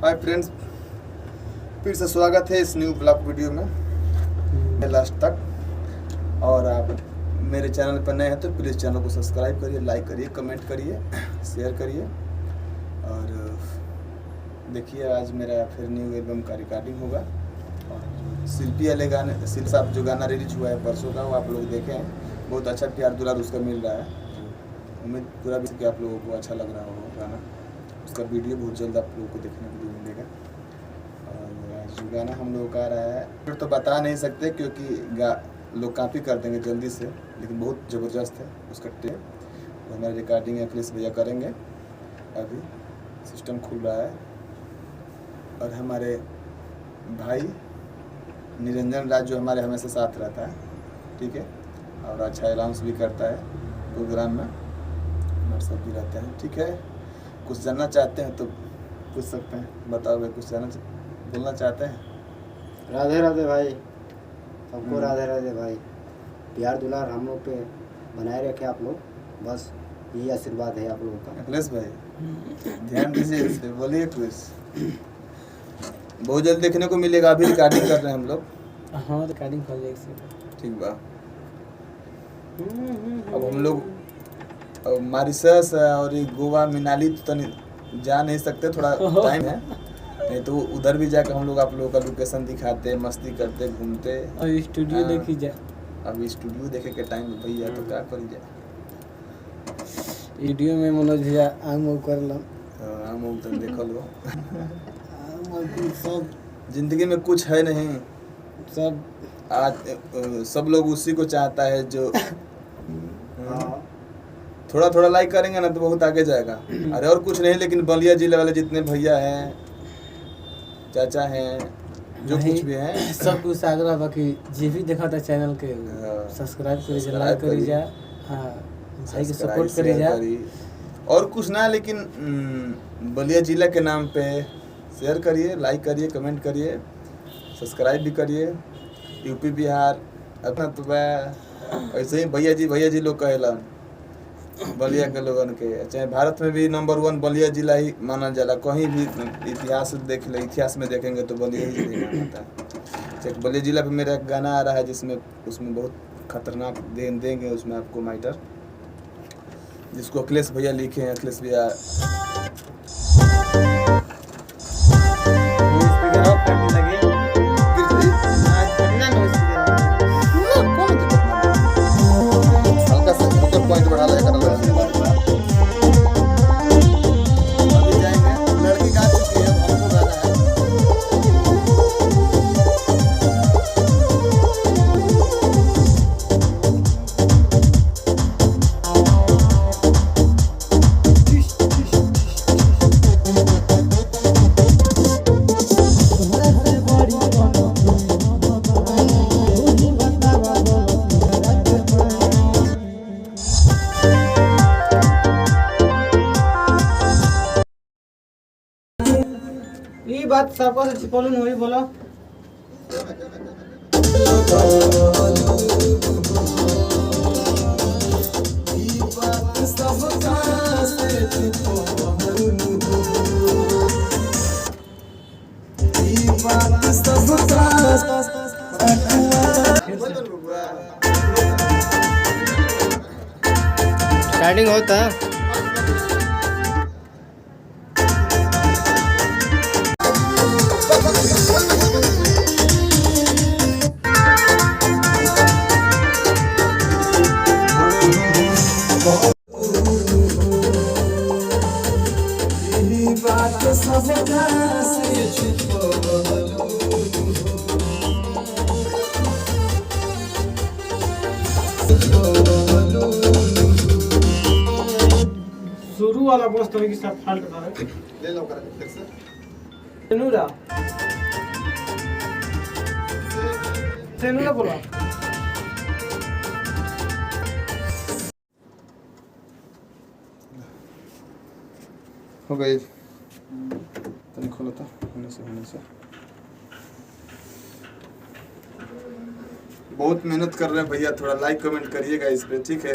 Hi friends, फिर से स्वागत है इस न्यू ब्लॉग वीडियो में लास्ट तक। और आप मेरे चैनल पर नए हैं तो प्लीज़ चैनल को सब्सक्राइब करिए, लाइक करिए, कमेंट करिए, शेयर करिए। और देखिए आज मेरा फिर न्यू एल्बम का रिकॉर्डिंग होगा। और शिल्पी वाले गाने, शिल्पी साहब जो गाना रिलीज हुआ है परसों का, वो आप लोग देखे हैं। बहुत अच्छा प्यार दुलार उसका मिल रहा है। उम्मीद पूरा भी कि आप लोगों को अच्छा लग रहा होगा गाना। उसका वीडियो बहुत जल्द आप लोगों को देखने को भी मिलेगा। और जो गाना हम लोगों का आ रहा है फिर तो बता नहीं सकते, क्योंकि लोग कॉपी कर देंगे जल्दी से, लेकिन बहुत ज़बरदस्त है उसका टेप। तो हमारा रिकॉर्डिंग अखिलेश भैया करेंगे। अभी सिस्टम खुल रहा है। और हमारे भाई निरंजन राज जो हमारे हमेशा साथ रहता है, ठीक है, और अच्छा अनाउंस भी करता है प्रोग्राम में, हमारे सब भी रहते हैं, ठीक है। कुछ जानना चाहते हैं तो पूछ सकते हैं। बताओ भाई, कुछ बोलना चाहते हैं? राधे राधे भाई, सबको राधे राधे भाई। प्यार दुलार हम लोग पे बनाए रखे आप लोग, बस यही आशीर्वाद है आप लोगों का। अखिलेश भाई ध्यान दीजिए इस पे, बोलिए कुछ। बहुत जल्द देखने को मिलेगा। अभी रिकॉर्डिंग कर रहे हैं हम लोग। हाँ, रिकॉर्डिंग कर ले, ठीक बा। अब हम लोग मॉरिशस और गोवा मनाली तो जा नहीं सकते, थोड़ा टाइम है। नहीं तो उधर भी जाकर हम लोग आप लोगों का लोकेशन दिखाते, मस्ती करते, घूमते। और स्टूडियो देखी जाए। अब स्टूडियो देखे के टाइम भैया तो क्या करी जाए। वीडियो में मनोज भैया आम कर लो, आम तो देखो लो। सब जिंदगी में कुछ है नहीं, सब आज सब लोग उसी को चाहता है जो थोड़ा थोड़ा लाइक करेंगे ना तो बहुत आगे जाएगा। अरे और कुछ नहीं, लेकिन बलिया जिले वाले जितने भैया हैं, चाचा हैं, जो कुछ भी हैं, सब कुछ आग्रह बाकी जे भी देखा था चैनल के सब्सक्राइब करी, लाइक करी जा, हाँ भाई के सपोर्ट करी जा। और कुछ ना, लेकिन बलिया जिला के नाम पे शेयर करिए, लाइक करिए, कमेंट करिए, सब्सक्राइब भी करिए। यूपी बिहार अपना तो ऐसे ही भैया जी लोग कहेला बलिया के लोगन के, चाहे भारत में भी नंबर 1 बलिया जिला ही माना जाला। कहीं भी इतिहास देख ले, इतिहास में देखेंगे तो बलिया ही जिला माना जाता है। बलिया जिला पे मेरा एक गाना आ रहा है जिसमें उसमें बहुत खतरनाक देंगे उसमें आपको माइटर, जिसको अखिलेश भैया लिखे हैं। अखिलेश भैया पॉइंट बढ़ा लेगा। अभी जाएंगे, लड़की गा चुकी है, हमको गाना है। ये बात सबको से छिपलून हुई, बोलो। स्टार्टिंग होता शुरू वाला बॉस तो की सब फाल्ट था ले लो कर फिर से तेनूरा बोला। हो गई, तनी खोलो तो होने से। बहुत मेहनत कर रहे हैं भैया, थोड़ा लाइक कमेंट करिएगा इस पे, ठीक है।